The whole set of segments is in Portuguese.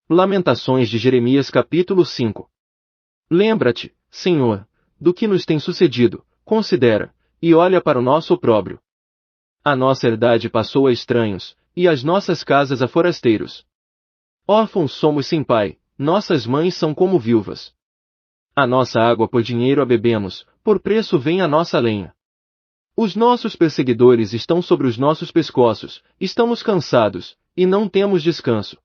Lamentações de Jeremias capítulo 5. Lembra-te, Senhor, do que nos tem sucedido, considera, e olha para o nosso opróbrio. A nossa herdade passou a estranhos, e as nossas casas a forasteiros. Órfãos somos sem pai, nossas mães são como viúvas. A nossa água por dinheiro a bebemos, por preço vem a nossa lenha. Os nossos perseguidores estão sobre os nossos pescoços, estamos cansados, e não temos descanso.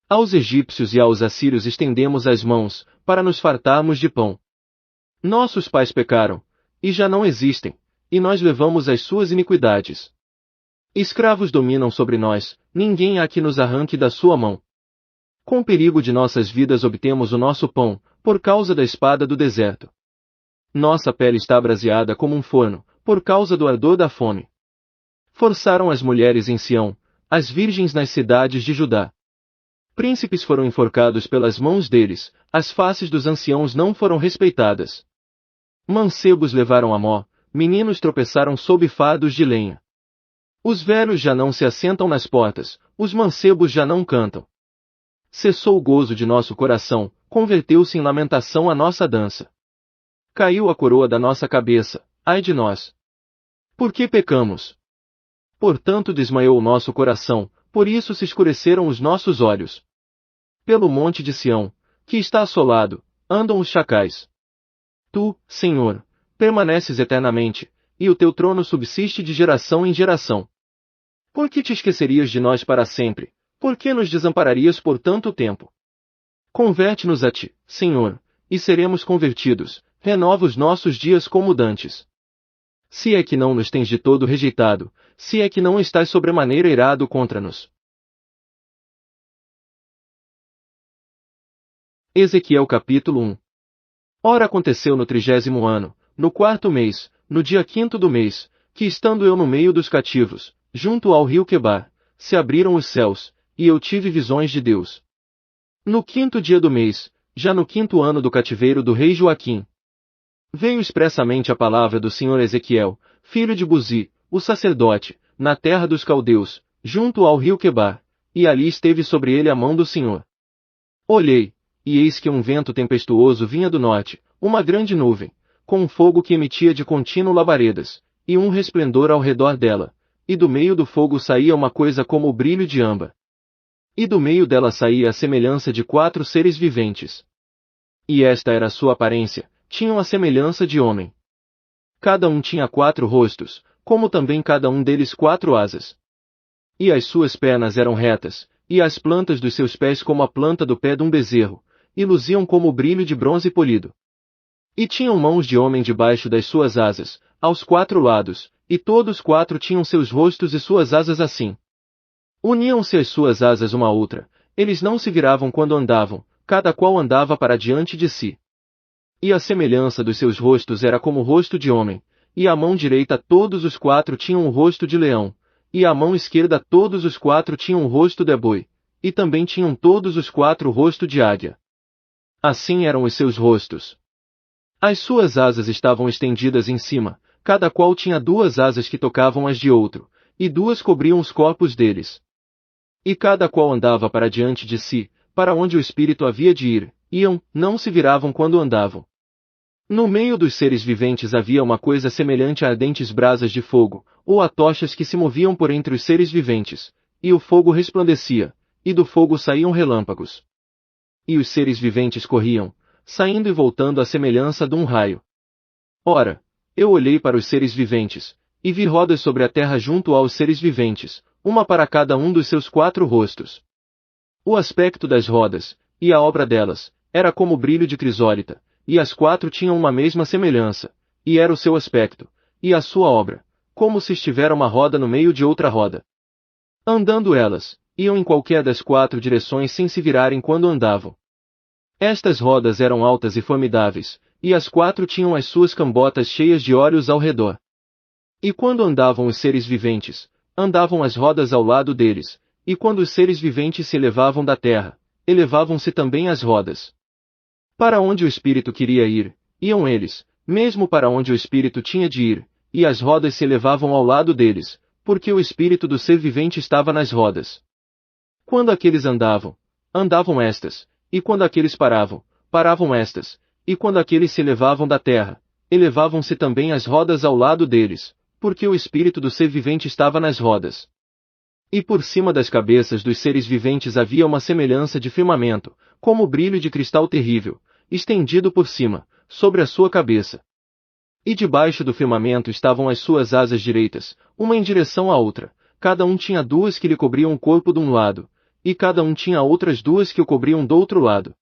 Aos egípcios e aos assírios estendemos as mãos, para nos fartarmos de pão. Nossos pais pecaram, e já não existem, e nós levamos as suas iniquidades. Escravos dominam sobre nós, ninguém há que nos arranque da sua mão. Com perigo de nossas vidas obtemos o nosso pão, por causa da espada do deserto. Nossa pele está abraseada como um forno, por causa do ardor da fome. Forçaram as mulheres em Sião, as virgens nas cidades de Judá. Príncipes foram enforcados pelas mãos deles, as faces dos anciãos não foram respeitadas. Mancebos levaram a mó, meninos tropeçaram sob fardos de lenha. Os velhos já não se assentam nas portas, os mancebos já não cantam. Cessou o gozo de nosso coração, converteu-se em lamentação a nossa dança. Caiu a coroa da nossa cabeça, ai de nós! Por que pecamos? Portanto desmaiou o nosso coração, por isso se escureceram os nossos olhos. Pelo monte de Sião, que está assolado, andam os chacais. Tu, Senhor, permaneces eternamente, e o teu trono subsiste de geração em geração. Por que te esquecerias de nós para sempre? Por que nos desampararias por tanto tempo? Converte-nos a ti, Senhor, e seremos convertidos, renova os nossos dias como dantes. Se é que não nos tens de todo rejeitado, se é que não estás sobremaneira irado contra-nos. Ezequiel capítulo 1. Ora aconteceu no 30º ano, no 4º mês, no dia 5º do mês, que estando eu no meio dos cativos, junto ao rio Quebar, se abriram os céus, e eu tive visões de Deus. No 5º dia do mês, já no 5º ano do cativeiro do rei Joaquim, veio expressamente a palavra do Senhor Ezequiel, filho de Buzi, o sacerdote, na terra dos caldeus, junto ao rio Quebar, e ali esteve sobre ele a mão do Senhor. Olhei, e eis que um vento tempestuoso vinha do norte, uma grande nuvem, com um fogo que emitia de contínuo labaredas, e um resplendor ao redor dela, e do meio do fogo saía uma coisa como o brilho de âmbar. E do meio dela saía a semelhança de 4 seres viventes. E esta era a sua aparência, tinham a semelhança de homem. Cada um tinha 4 rostos, como também cada um deles 4 asas. E as suas pernas eram retas, e as plantas dos seus pés como a planta do pé de um bezerro, e luziam como o brilho de bronze polido. E tinham mãos de homem debaixo das suas asas, aos 4 lados, e todos 4 tinham seus rostos e suas asas assim. Uniam-se as suas asas uma à outra, eles não se viravam quando andavam, cada qual andava para diante de si. E a semelhança dos seus rostos era como o rosto de homem, e a mão direita todos os 4 tinham o rosto de leão, e a mão esquerda todos os 4 tinham o rosto de boi, e também tinham todos os 4 o rosto de águia. Assim eram os seus rostos. As suas asas estavam estendidas em cima, cada qual tinha 2 asas que tocavam as de outro, e 2 cobriam os corpos deles. E cada qual andava para diante de si, para onde o espírito havia de ir, iam, não se viravam quando andavam. No meio dos seres viventes havia uma coisa semelhante a ardentes brasas de fogo, ou a tochas que se moviam por entre os seres viventes, e o fogo resplandecia, e do fogo saíam relâmpagos. E os seres viventes corriam, saindo e voltando à semelhança de um raio. Ora, eu olhei para os seres viventes, e vi rodas sobre a terra junto aos seres viventes, uma para cada um dos seus 4 rostos. O aspecto das rodas, e a obra delas, era como o brilho de crisólita, e as 4 tinham uma mesma semelhança, e era o seu aspecto, e a sua obra, como se estivera uma roda no meio de outra roda. Andando elas, iam em qualquer das 4 direções sem se virarem quando andavam. Estas rodas eram altas e formidáveis, e as 4 tinham as suas cambotas cheias de olhos ao redor. E quando andavam os seres viventes, andavam as rodas ao lado deles, e quando os seres viventes se elevavam da terra, elevavam-se também as rodas. Para onde o espírito queria ir, iam eles, mesmo para onde o espírito tinha de ir, e as rodas se elevavam ao lado deles, porque o espírito do ser vivente estava nas rodas. Quando aqueles andavam, andavam estas, e quando aqueles paravam, paravam estas, e quando aqueles se elevavam da terra, elevavam-se também as rodas ao lado deles, porque o espírito do ser vivente estava nas rodas. E por cima das cabeças dos seres viventes havia uma semelhança de firmamento, como o brilho de cristal terrível, estendido por cima, sobre a sua cabeça. E debaixo do firmamento estavam as suas asas direitas, uma em direção à outra, cada um tinha duas que lhe cobriam o corpo de um lado, e cada um tinha outras duas que o cobriam do outro lado.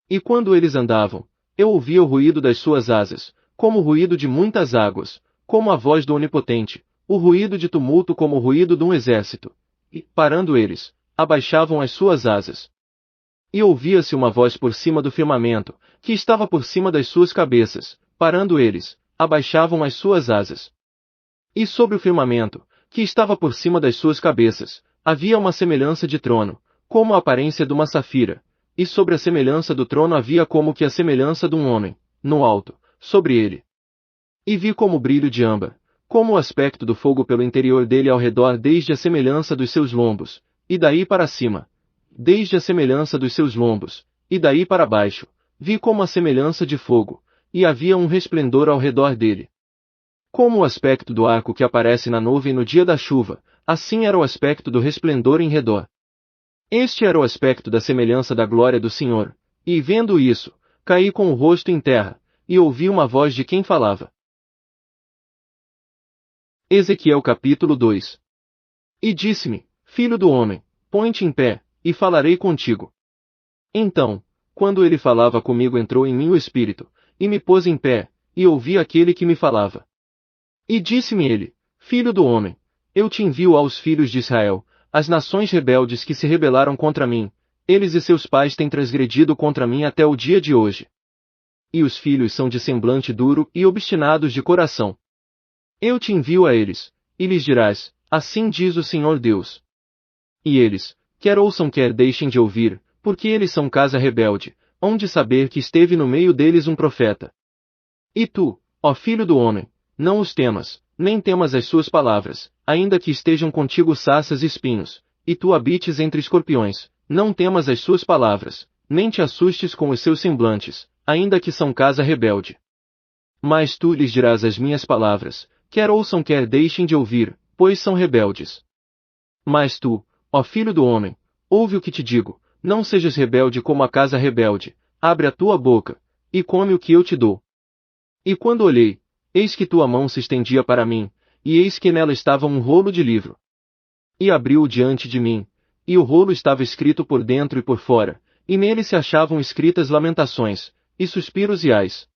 E quando eles andavam, eu ouvia o ruído das suas asas, como o ruído de muitas águas, como a voz do Onipotente, o ruído de tumulto como o ruído de um exército. E, parando eles, abaixavam as suas asas. E ouvia-se uma voz por cima do firmamento, que estava por cima das suas cabeças, parando eles, abaixavam as suas asas. E sobre o firmamento, que estava por cima das suas cabeças, havia uma semelhança de trono, como a aparência de uma safira, e sobre a semelhança do trono havia como que a semelhança de um homem, no alto, sobre ele. E vi como o brilho de âmbar, como o aspecto do fogo pelo interior dele ao redor desde a semelhança dos seus lombos, e daí para cima, desde a semelhança dos seus lombos, e daí para baixo, vi como a semelhança de fogo, e havia um resplendor ao redor dele. Como o aspecto do arco que aparece na nuvem no dia da chuva, assim era o aspecto do resplendor em redor. Este era o aspecto da semelhança da glória do Senhor, e vendo isso, caí com o rosto em terra, e ouvi uma voz de quem falava. Ezequiel capítulo 2. E disse-me, filho do homem, põe-te em pé, e falarei contigo. Então, quando ele falava comigo entrou em mim o Espírito, e me pôs em pé, e ouvi aquele que me falava. E disse-me ele, filho do homem, eu te envio aos filhos de Israel, as nações rebeldes que se rebelaram contra mim, eles e seus pais têm transgredido contra mim até o dia de hoje. E os filhos são de semblante duro e obstinados de coração. Eu te envio a eles, e lhes dirás, assim diz o Senhor Deus. E eles, quer ouçam quer deixem de ouvir, porque eles são casa rebelde, hão de saber que esteve no meio deles um profeta. E tu, ó filho do homem, não os temas, nem temas as suas palavras, ainda que estejam contigo sarças e espinhos, e tu habites entre escorpiões, não temas as suas palavras, nem te assustes com os seus semblantes, ainda que são casa rebelde. Mas tu lhes dirás as minhas palavras, quer ouçam quer deixem de ouvir, pois são rebeldes. Mas tu, ó filho do homem, ouve o que te digo, não sejas rebelde como a casa rebelde, abre a tua boca, e come o que eu te dou. E quando olhei, eis que tua mão se estendia para mim, e eis que nela estava um rolo de livro. E abriu-o diante de mim, e o rolo estava escrito por dentro e por fora, e nele se achavam escritas lamentações, e suspiros e ais.